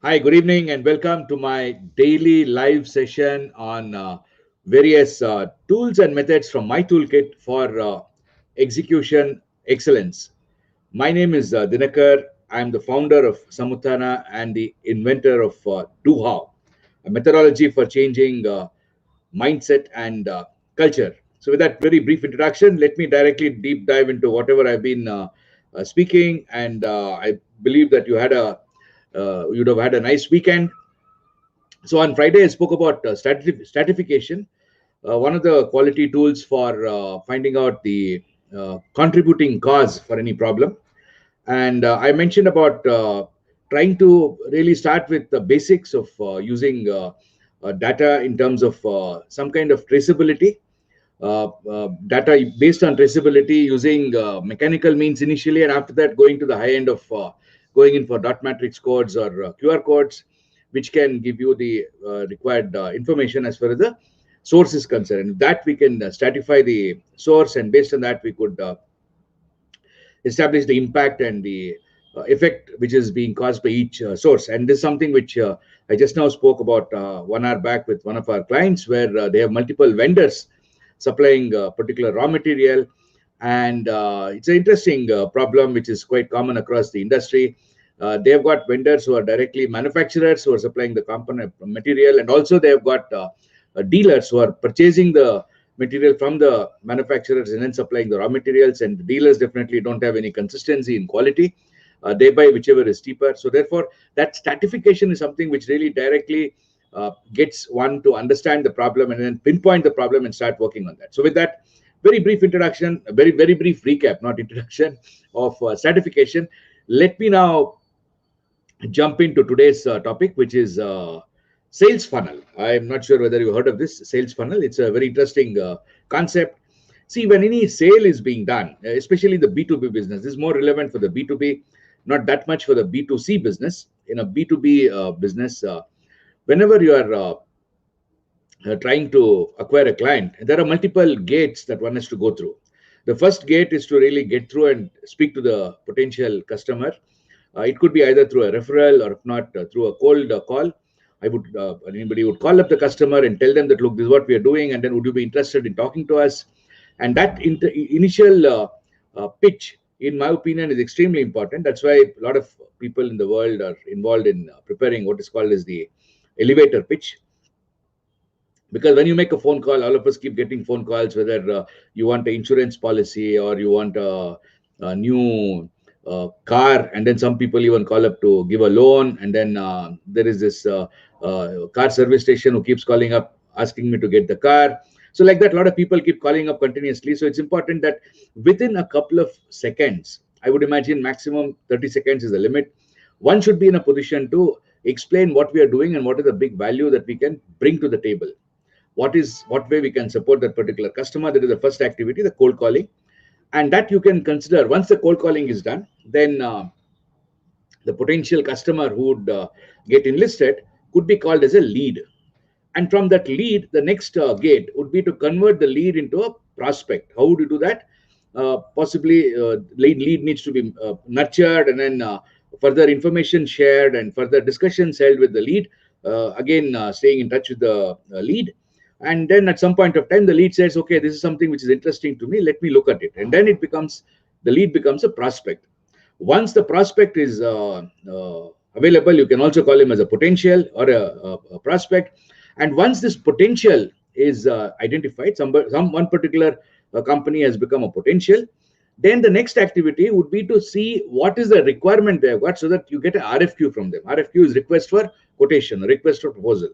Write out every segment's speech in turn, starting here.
Hi, good evening, and welcome to my daily live session on various tools and methods from my toolkit for execution excellence. My name is Dinakar. I'm the founder of Samuthana and the inventor of DoHow, a methodology for changing mindset and culture. So, with that very brief introduction, let me directly deep dive into whatever I've been speaking. And I believe that you'd have had a nice weekend. So on Friday, I spoke about stratification, one of the quality tools for finding out the contributing cause for any problem. And I mentioned about trying to really start with the basics of using data in terms of some kind of traceability. Data based on traceability using mechanical means initially, and after that going to the high end of going in for dot matrix codes or QR codes, which can give you the required information as far as the source is concerned. And that we can stratify the source, and based on that we could establish the impact and the effect which is being caused by each source. And this is something which I just now spoke about 1 hour back with one of our clients, where they have multiple vendors supplying particular raw material. And it's an interesting problem which is quite common across the industry. They've got vendors who are directly manufacturers who are supplying the component material, and also they've got dealers who are purchasing the material from the manufacturers and then supplying the raw materials. And the dealers definitely don't have any consistency in quality. They buy whichever is cheaper. So therefore, that stratification is something which really directly gets one to understand the problem and then pinpoint the problem and start working on that. So with that very brief introduction, a very brief recap, not introduction, of stratification, let me now jump into today's topic, which is sales funnel. I'm not sure whether you heard of this sales funnel. It's a very interesting concept. See, when any sale is being done, especially the B2B business, this is more relevant for the B2B, not that much for the B2C business. In a B2B business, whenever you are trying to acquire a client, there are multiple gates that one has to go through. The first gate is to really get through and speak to the potential customer. It could be either through a referral, or if not, through a cold call. Anybody would call up the customer and tell them that, look, this is what we are doing, and then would you be interested in talking to us? And that initial pitch, in my opinion, is extremely important. That's why a lot of people in the world are involved in preparing what is called as the elevator pitch. Because when you make a phone call, all of us keep getting phone calls, whether you want an insurance policy or you want a new car, and then some people even call up to give a loan. And then there is this car service station who keeps calling up asking me to get the car. So like that, a lot of people keep calling up continuously. So it's important that within a couple of seconds, I would imagine maximum 30 seconds is the limit, one should be in a position to explain what we are doing and what is the big value that we can bring to the table. What way we can support that particular customer. That is the first activity, the cold calling. And that you can consider, once the cold calling is done, then the potential customer who would get enlisted could be called as a lead. And from that lead, the next gate would be to convert the lead into a prospect. How would you do that? Possibly lead needs to be nurtured, and then further information shared and further discussions held with the lead. Again, staying in touch with the lead. And then at some point of time, the lead says, okay, this is something which is interesting to me, let me look at it. And then the lead becomes a prospect. Once the prospect is available, you can also call him as a potential or a prospect. And once this potential is identified, one particular company has become a potential, then the next activity would be to see what is the requirement they have got, so that you get an RFQ from them. RFQ is request for quotation, request for proposal.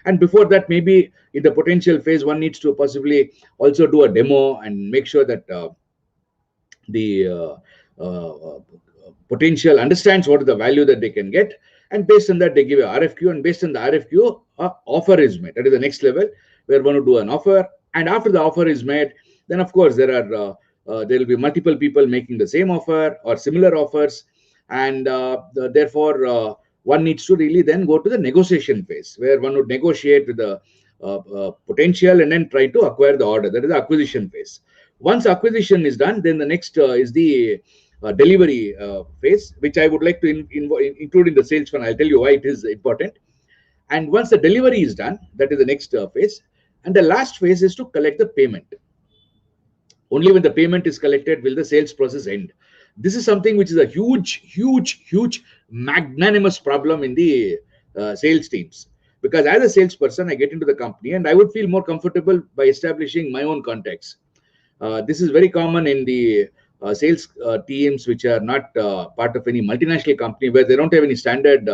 And before that, maybe in the potential phase, one needs to possibly also do a demo and make sure that the potential understands what is the value that they can get. And based on that, they give a RFQ, and based on the RFQ, offer is made. That is the next level, where one will do an offer. And after the offer is made, then of course there will be multiple people making the same offer or similar offers. And therefore one needs to really then go to the negotiation phase, where one would negotiate with the potential and then try to acquire the order. That is the acquisition phase. Once acquisition is done, then the next is the delivery phase, which I would like to include in the sales funnel. I'll tell you why it is important. And once the delivery is done, that is the next phase. And the last phase is to collect the payment. Only when the payment is collected will the sales process end. This is something which is a huge magnanimous problem in the sales teams. Because as a salesperson, I get into the company and I would feel more comfortable by establishing my own contacts. This is very common in the sales teams which are not part of any multinational company, where they don't have any standard,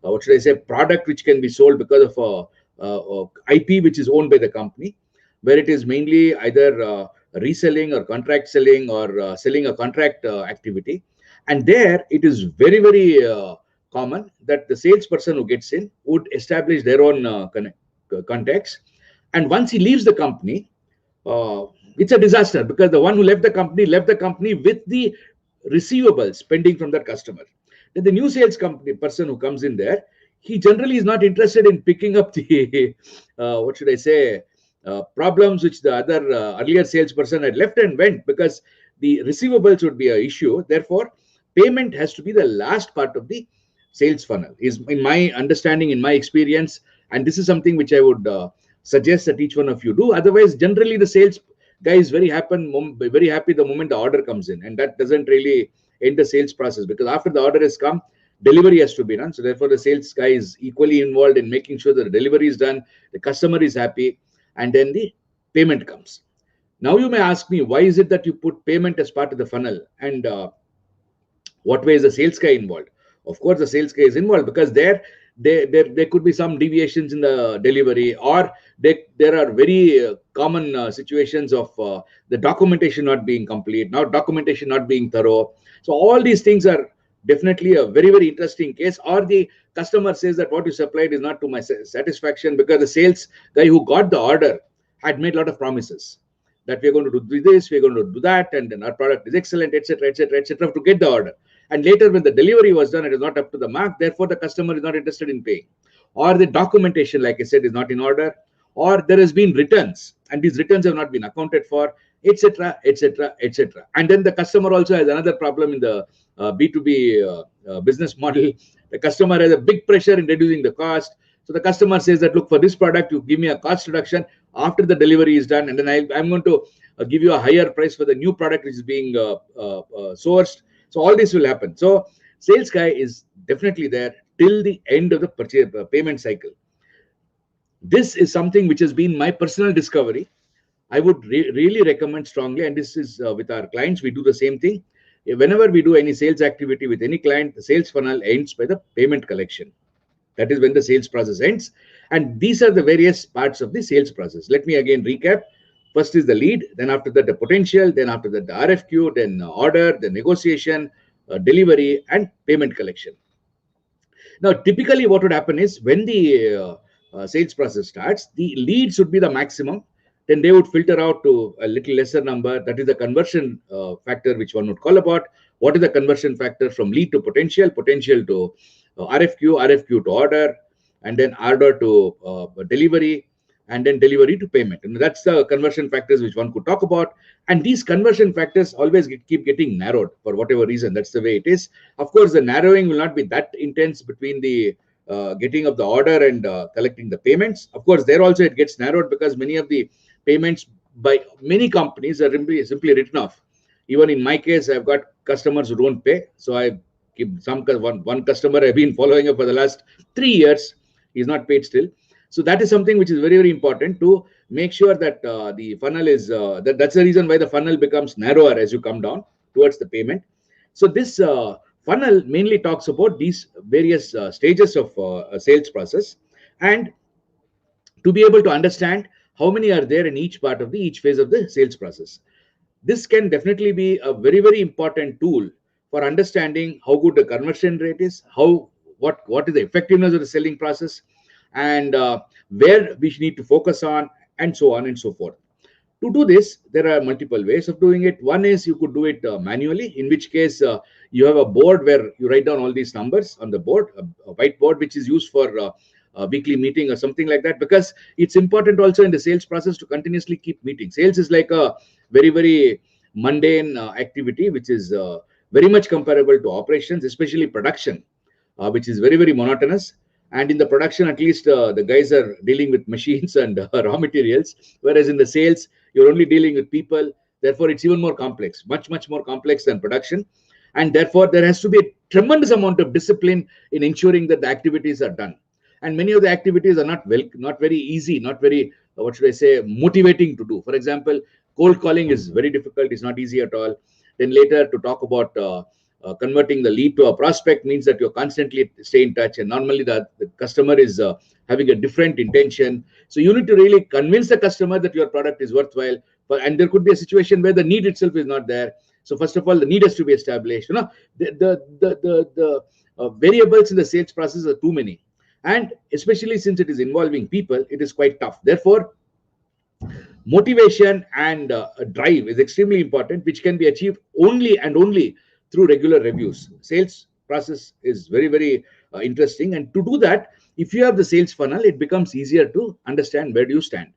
what should I say, product which can be sold because of IP which is owned by the company, where it is mainly either reselling or contract selling or selling a contract activity. And there it is very common that the salesperson who gets in would establish their own contacts. And once he leaves the company, it's a disaster, because the one who left the company with the receivables pending from that customer. Then the new sales company person who comes in there, he generally is not interested in picking up the what should I say, problems which the other earlier salesperson had left and went, because the receivables would be an issue. Therefore, payment has to be the last part of the sales funnel, is in my understanding, in my experience. And this is something which I would suggest that each one of you do. Otherwise, generally the sales guy is very happy the moment the order comes in, and that doesn't really end the sales process, because after the order has come, delivery has to be done. So therefore, the sales guy is equally involved in making sure that the delivery is done, the customer is happy, and then the payment comes. Now you may ask me, why is it that you put payment as part of the funnel, and what way is the sales guy involved? Of course, the sales guy is involved because there could be some deviations in the delivery, or there are very common situations of the documentation not being complete, now documentation not being thorough. So all these things are definitely a very interesting case. Or the customer says that what you supplied is not to my satisfaction, because the sales guy who got the order had made a lot of promises that we're going to do this, we're going to do that, and then our product is excellent, etc., to get the order. And later, when the delivery was done, it is not up to the mark. Therefore, the customer is not interested in paying. Or the documentation, like I said, is not in order. Or there has been returns, and these returns have not been accounted for, etc. And then the customer also has another problem in the B2B business model. The customer has a big pressure in reducing the cost. So the customer says that, look, for this product, you give me a cost reduction after the delivery is done, and then I'm going to give you a higher price for the new product which is being sourced. So all this will happen. So sales guy is definitely there till the end of the purchase payment cycle. This is something which has been my personal discovery. I would really recommend strongly, and this is with our clients, we do the same thing. Whenever we do any sales activity with any client, the sales funnel ends by the payment collection. That is when the sales process ends. And these are the various parts of the sales process. Let me again recap. First is the lead, then after that the potential, then after that the RFQ, then order, the negotiation, delivery, and payment collection. Now, typically what would happen is, when the sales process starts, the leads would be the maximum. Then they would filter out to a little lesser number. That is the conversion factor, which one would call about. What is the conversion factor from lead to potential, potential to RFQ, RFQ to order, and then order to delivery, and then delivery to payment. And that's the conversion factors which one could talk about. And these conversion factors always keep getting narrowed for whatever reason. That's the way it is. Of course, the narrowing will not be that intense between the getting of the order and collecting the payments. Of course, there also it gets narrowed, because many of the payments by many companies are simply written off. Even in my case, I've got customers who don't pay. So I keep one customer I've been following up for the last 3 years. He's not paid still. So that is something which is very important, to make sure that the funnel is, that's the reason why the funnel becomes narrower as you come down towards the payment. So this funnel mainly talks about these various stages of a sales process, and to be able to understand how many are there in each part of each phase of the sales process. This can definitely be a very important tool for understanding how good the conversion rate is, what is the effectiveness of the selling process, and where we need to focus on, and so on and so forth. To do this, there are multiple ways of doing it. One is you could do it manually, in which case you have a board where you write down all these numbers on the board, a whiteboard which is used for a weekly meeting or something like that, because it's important also in the sales process to continuously keep meeting. Sales is like a very mundane activity, which very much comparable to operations, especially production, which is very, very monotonous. And in the production, at least the guys are dealing with machines and raw materials, whereas in the sales, you're only dealing with people. Therefore, it's even more complex, much, much more complex than production. And therefore, there has to be a tremendous amount of discipline in ensuring that the activities are done. And many of the activities are not very easy, not very, what should I say, motivating to do. For example, cold calling is very difficult. It's not easy at all. Then later to talk about converting the lead to a prospect means that you're constantly stay in touch, and normally the customer is having a different intention. So you need to really convince the customer that your product is worthwhile. And there could be a situation where the need itself is not there. So first of all, the need has to be established. The variables in the sales process are too many, and especially since it is involving people, it is quite tough. Therefore, motivation and drive is extremely important, which can be achieved only and only through regular reviews. Sales process is very, very interesting, and to do that, if you have the sales funnel, it becomes easier to understand where do you stand.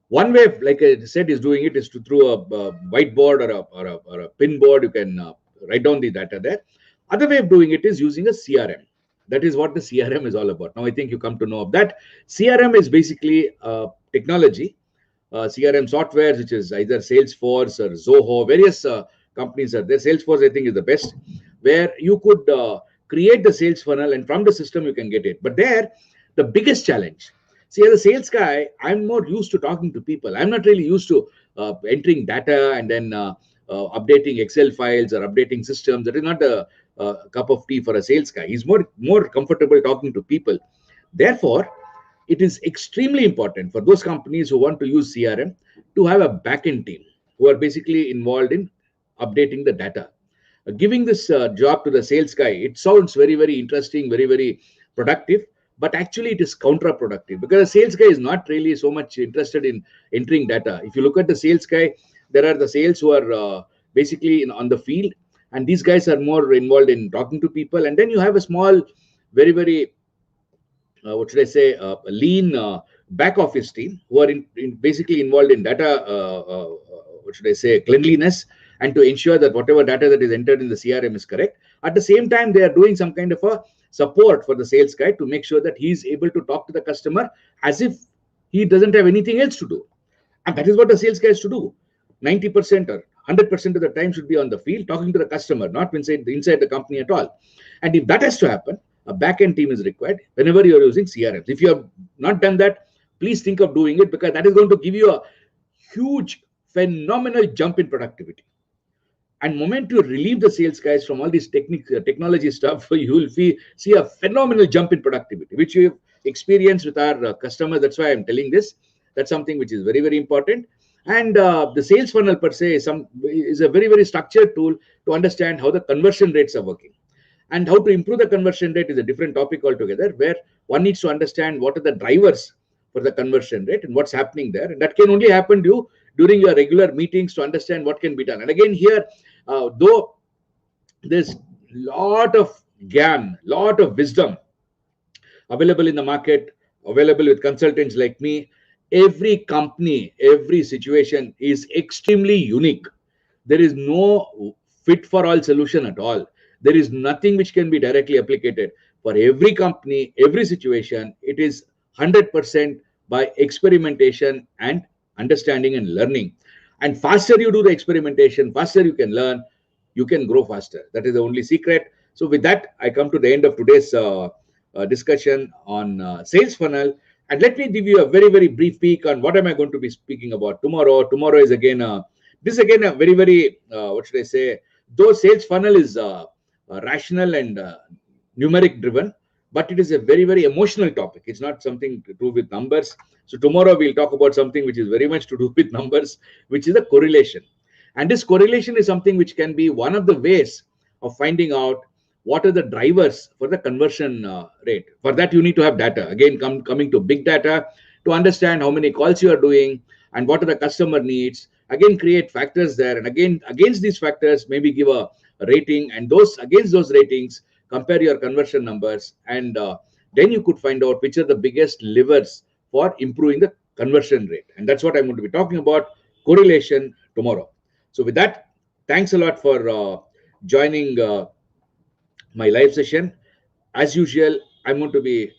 One way, like I said, is doing it is through a whiteboard or a pin board. You can write down the data there. Other way of doing it is using a CRM. That is what the CRM is all about. Now, I think you come to know of that. CRM is basically technology, CRM software, which is either Salesforce or Zoho. Various companies are there. Salesforce, I think, is the best, where you could create the sales funnel, and from the system you can get it. But there, the biggest challenge. See, as a sales guy, I'm more used to talking to people. I'm not really used to entering data and then updating Excel files or updating systems. That is not a cup of tea for a sales guy. He's more comfortable talking to people. Therefore, it is extremely important for those companies who want to use CRM to have a backend team who are basically involved in updating the data. Giving this job to the sales guy, it sounds very, very interesting, very, very productive. But actually, it is counterproductive, because the sales guy is not really so much interested in entering data. If you look at the sales guy, there are the sales who are basically on the field, and these guys are more involved in talking to people. And then you have a small, very, very, what should I say, lean back office team who are basically involved in data, what should I say, cleanliness, and to ensure that whatever data that is entered in the CRM is correct. At the same time, they are doing some kind of a support for the sales guy to make sure that he is able to talk to the customer as if he doesn't have anything else to do. And that is what the sales guy has to do. 90% or 100% of the time should be on the field talking to the customer, not inside the company at all. And if that has to happen, a back-end team is required whenever you're using CRMs. If you have not done that, please think of doing it, because that is going to give you a huge, phenomenal jump in productivity. And moment you relieve the sales guys from all these technology stuff, you will see a phenomenal jump in productivity, which we've experienced with our customers. That's why I'm telling this. That's something which is very, very important. And the sales funnel per se is a very, very structured tool to understand how the conversion rates are working. And how to improve the conversion rate is a different topic altogether, where one needs to understand what are the drivers for the conversion rate and what's happening there. And that can only happen to you during your regular meetings to understand what can be done. And again, here, though there's lot of lot of wisdom available in the market, available with consultants like me, every company, every situation is extremely unique. There is no fit for all solution at all. There is nothing which can be directly applicated for every company, every situation. It is 100% by experimentation and understanding and learning. And faster you do the experimentation, faster you can learn, you can grow faster. That is the only secret. So with that, I come to the end of today's discussion on sales funnel. And let me give you a very, very brief peek on what am I going to be speaking about tomorrow. Tomorrow is again, this is again a very, very, what should I say, though sales funnel is rational and numeric driven, but it is a very, very emotional topic. It's not something to do with numbers. So tomorrow we'll talk about something which is very much to do with numbers, which is a correlation. And this correlation is something which can be one of the ways of finding out what are the drivers for the conversion rate. For that, you need to have data. Again, coming to big data to understand how many calls you are doing and what are the customer needs. Again, create factors there. And again, against these factors, maybe give a rating, and against those ratings, compare your conversion numbers, and then you could find out which are the biggest levers for improving the conversion rate. And that's what I'm going to be talking about, correlation, tomorrow. So with that, thanks a lot for joining my live session. As usual, I'm going to be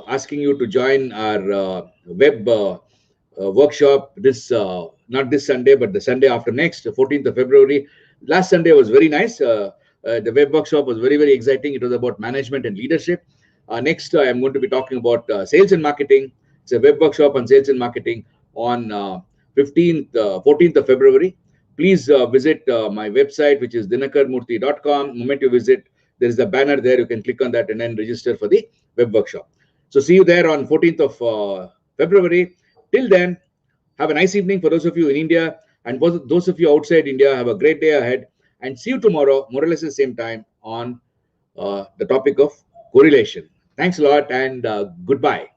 asking you to join our web workshop this not this Sunday, but the Sunday after next, the 14th of February. Last Sunday was very nice. The web workshop was very, very exciting. It was about management and leadership. Next, I'm going to be talking about sales and marketing. It's a web workshop on sales and marketing on 14th of February. Please visit my website, which is dinakarmurthy.com. The moment you visit, there is a banner there. You can click on that and then register for the web workshop. So see you there on 14th of February. Till then, have a nice evening for those of you in India, and for those of you outside India, have a great day ahead. And see you tomorrow, more or less at the same time, on the topic of correlation. Thanks a lot, and goodbye.